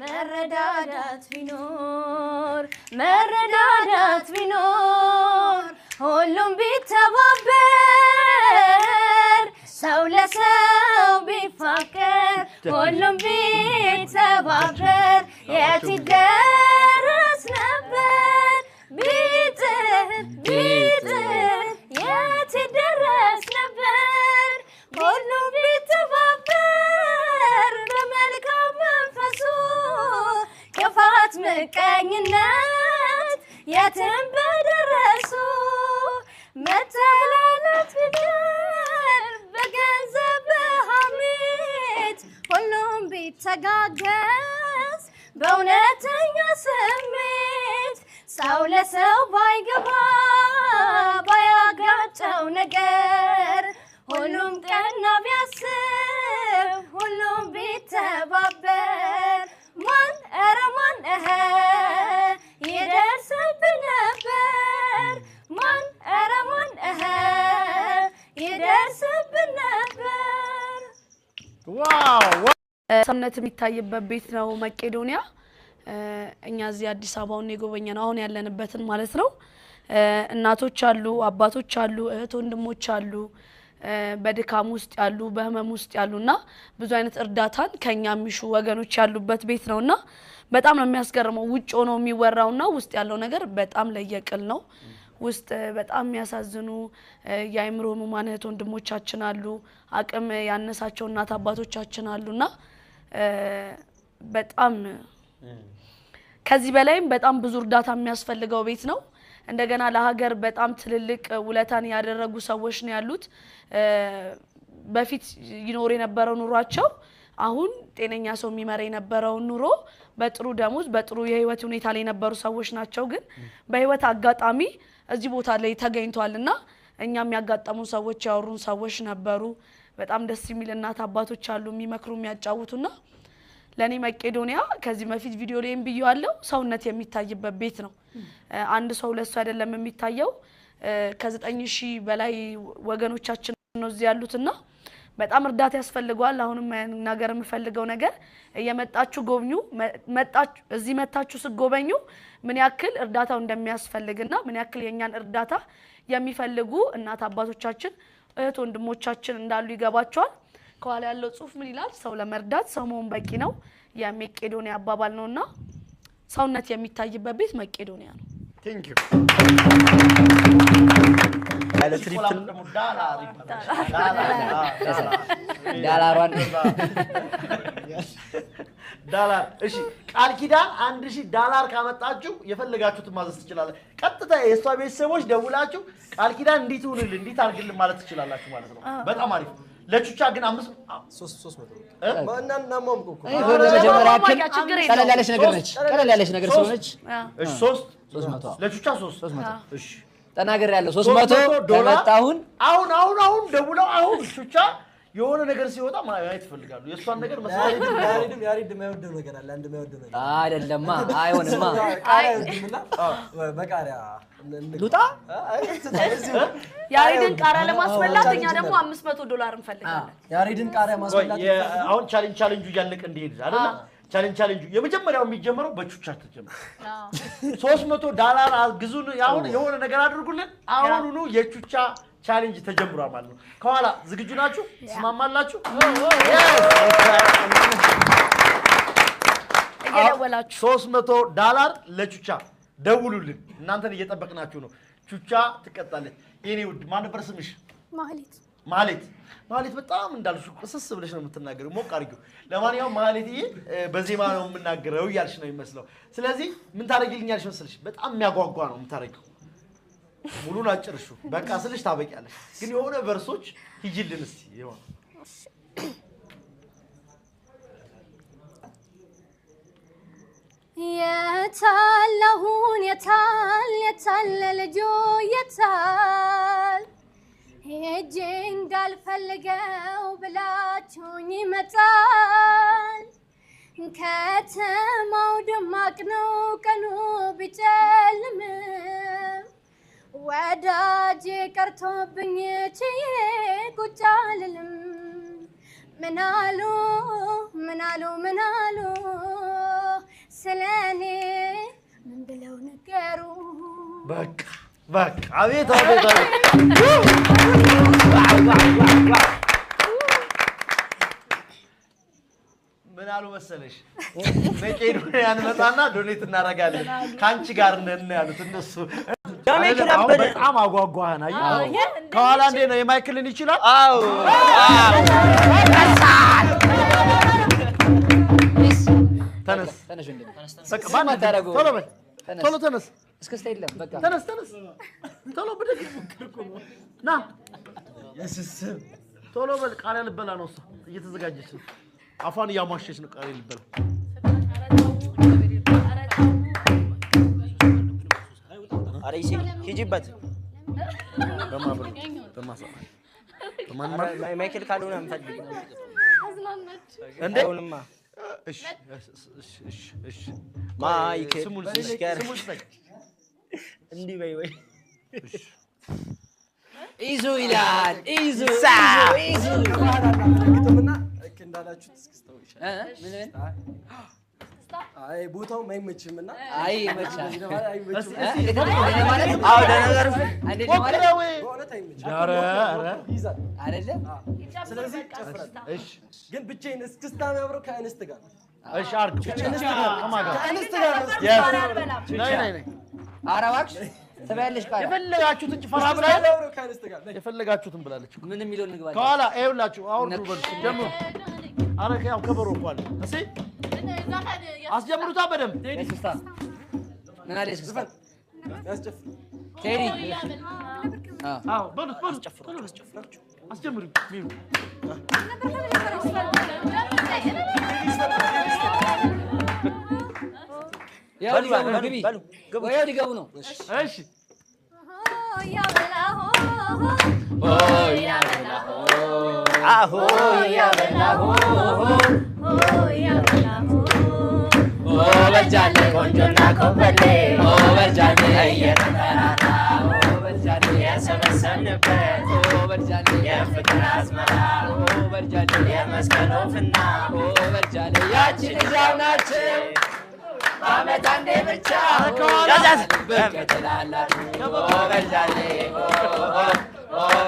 መረዳዳት ቢኖር ሁሉም ቢተባበር ሰው ለሰው ቢፋቀር ሁሉም ቢተባበር የት ይደረስ ነበር ቢጥር የት ይደረስ ነበር ሁሉም ቢተባበር በመልካም መንፈሱ ክፋት ምቀኝነት የትም በደረሱ መተላለፍ ቢደር በገንዘብ በሐሜት ሁሉም ቢተጋገዝ በእውነተኛ ስሜት ሰው ለሰው ባይገባ ባያጋጨው ነገር ሁሉም ቀና ቢያስብ ሁሉም ቢተባበር ማን ኧረ ማን ይደርስብን ነበር ማን ኧረ ማን ይደርስብን ነበር። ዋው ሰውነት የሚታይበት ቤት ነው መቄዶንያ። እኛ እዚህ አዲስ አበባውን የጎበኘነው አሁን ያለንበትን ማለት ነው። እናቶች አሉ፣ አባቶች አሉ፣ እህት ወንድሞች አሉ፣ በድካም ውስጥ ያሉ በህመም ውስጥ ያሉና ብዙ አይነት እርዳታን ከኛ የሚሹ ወገኖች ያሉበት ቤት ነውና በጣም ነው የሚያስገርመው። ውጭ ሆኖ የሚወራውና ውስጥ ያለው ነገር በጣም ለየቅል ነው። ውስጥ በጣም የሚያሳዝኑ የአይምሮ ህሙማን እህት ወንድሞቻችን አሉ፣ አቅም ያነሳቸው እናት አባቶቻችን አሉና በጣም ከዚህ በላይም በጣም ብዙ እርዳታ የሚያስፈልገው ቤት ነው። እንደገና ለሀገር በጣም ትልልቅ ውለታን ያደረጉ ሰዎች ነው ያሉት። በፊት ይኖር የነበረው ኑሯቸው አሁን ጤነኛ ሰው የሚመራ የነበረው ኑሮ በጥሩ ደሞዝ በጥሩ የህይወት ሁኔታ ላይ የነበሩ ሰዎች ናቸው። ግን በህይወት አጋጣሚ እዚህ ቦታ ላይ ተገኝቷልና እኛም ያጋጠሙ ሰዎች ያወሩን ሰዎች ነበሩ። በጣም ደስ የሚል እናት አባቶች አሉ የሚመክሩ የሚያጫውቱና ለኔ መቄዶንያ ከዚህ በፊት ቪዲዮ ላይም ብየዋለሁ ሰውነት የሚታይበት ቤት ነው። አንድ ሰው ለሱ አይደለም የሚታየው ከ9000 በላይ ወገኖቻችን ነው እዚህ ያሉትና በጣም እርዳታ ያስፈልጋል። አሁንም ነገር የምፈልገው ነገር እየመጣችሁ ጎብኙ። እዚህ መጣችሁ ስጎበኙ ምን ያክል እርዳታው እንደሚያስፈልግና ምን ያክል የኛን እርዳታ የሚፈልጉ እናት አባቶቻችን እህት ወንድሞቻችን እንዳሉ ይገባቸዋል። ከኋላ ያለው ጽሁፍ ምን ይላል? ሰው ለመርዳት ሰው መሆን በቂ ነው የመቄዶንያ አባባል ነውና ሰውነት የሚታይበት ቤት መቄዶንያ ነው። ቴንክ ዩ ዳላር እሺ ቃል ኪዳን $1000 ካመጣችሁ የፈለጋችሁትን ማዘዝ ትችላላችሁ። ቀጥታ የሷ ቤተሰቦች ደውላችሁ ቃል ኪዳን እንዲት ሁሉልን እንዲት አርግልን ማለት ትችላላችሁ ማለት ነው። በጣም አሪፍ ለቹቻ ግን 300 ማንናን ናማምኩ ቀለል ያለች ነገር ስለሆነች እሺ 300 ለቹቻ 300 እሺ ተናገር ያለው 300 ተመጣሁን አሁን ደውለው አሁን ቹቻ የሆነ ነገር ሲወጣ ማየት ፈልጋሉ። የሷን ነገር መስዋዕት ያሪድ የማይወደው ነገር አለ። አንድ የማይወደው ነገር አይደለማ አይሆንማ አይወድምና በቃሪያ ሉጣ ያሪድን ቃሪያ ለማስበላት እኛ ደግሞ $500 እንፈልጋለን። ያሪድን ቃሪያ ማስበላት አሁን ቻሌንጁ እያለቀ እንዲሄድ አይደል? ቻሌንጁ የመጀመሪያው የሚጀምረው በቹቻ ተጀምሮ $300 አግዙን ያሁን የሆነ ነገር አድርጉልን አሁኑኑ የቹቻ ቻሌንጅ ተጀምሯል ማለት ነው። ከኋላ ዝግጁ ናችሁ? ተስማማላችሁ? እየደወላችሁ $300 ለቹቻ ደውሉልን። እናንተን እየጠበቅናችሁ ነው። ቹቻ ትቀጣለች። የኔ ውድ ማን ነበር ስምሽ? ማህሌት በጣም እንዳልሽ ቅስስ ብለሽ ነው የምትናገረው። ሞቅ አድርጊው። ለማንኛውም ማህሌትዬ በዜማ ነው የምናገረው እያልሽ ነው የሚመስለው። ስለዚህ ምን ታደርጊልኛለሽ መሰለሽ? በጣም የሚያጓጓ ነው የምታደርጊው። ሙሉን አጭርሹ በቃ ስልሽ ታበቂያለሽ። ግን የሆነ ቨርሶች ሂጂልን እስቲ ይሆን የታለሁን የታል ልጆ የታል ሄጄ እንዳልፈልገው ብላችሁኝ ይመጣል። ከተማው ደማቅ ነው ቀኑ ቢጨልምም ወዳጄ ቀርቶብኝ ችዬ ቁጭ አልልም። ምናሉ ምናሉ ስለኔ ምን ብለው ነገሩ በቃ አቤት ምን አሉ መሰለሽ መቄዶንያን መጣና ዶኔት እናደርጋለን ካንቺ ጋር ነን ያሉት እነሱ በጣም አጓጓህና ከኋላ እንዴ ነው የማይክልን ይችላል አዎ ተነስ በቃ ማን ታረጋው ቶሎ ተነስ እስከስታ የለም በቃ ተነስ ቶሎ ብድግ ና የስስም ቶሎ በል ቃሪያ ልበላ ነው እሷ እየተዘጋጀች ነው አፋን ያማሸች ነው ቃሪያ ልበላ አሬሲ ሂጂበት በማን ማይክል ካልሆነ አንፈልግ እንደውንማ እሺ ማይክል ስሙን እንዲህ በይ ኢዙ ይላል ኢዙ ግጥምና እክ እንዳላችሁት እስክስተው ይሻላል ምን አይ ቦታው ማይመችምና አይ መቻል አይመችም አው ደነገር አንዴ ማለት በእውነት አይመችም ኧረ ይዛል አይደለ ስለዚህ ጨፍራል እሺ ግን ብቻዬን እስክስታ የሚያብረው ከእንስት ጋር እሺ አርግ ከማን ጋር ከእንስት ጋር ነይ ኧረ እባክሽ ትበያለሽ ቃል የፈለጋችሁትን ጭፈራ ብላ የሚያብረው ከእንስት ጋር የፈለጋችሁትን ብላለች ምን የሚለው ንግባ ከኋላ ይኸውላችሁ አውርዱ በልስ ጀምሩ አረ ያው ከበሮ እንኳን እሺ አስጀምሩታ በደንብ እስክስታ ምን አለ እስክስታ ያስጨፍር ቴዲ አዎ በሉት አስጀምሩ ሚሩ ያው ሊገቡ ነው እሺ አሆ ያበላሁ በጃለ ቆንጆና ኮበሌ በጃለ እየተጠራራ በጃለ የሰበሰብንበት በጃለ የፍቅር አዝመራ በጃለ የመስቀል ወፍና በጃለ ያቺ ልጃው ናቸው በዓመት አንዴ ብቻ ብቅ ትላላችሁ በጃለ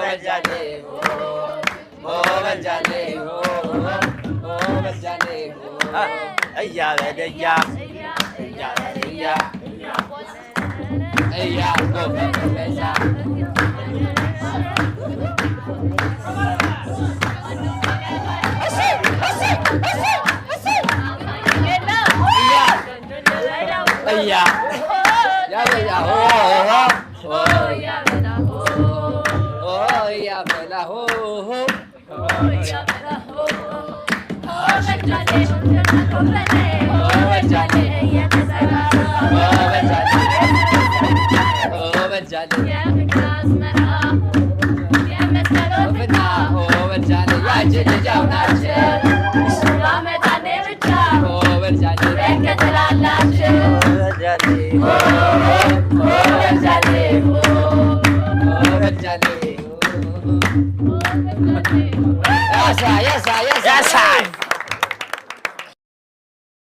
በጃለ በጃለ በጃለ እያበደያ እያጎበበዛ Yes,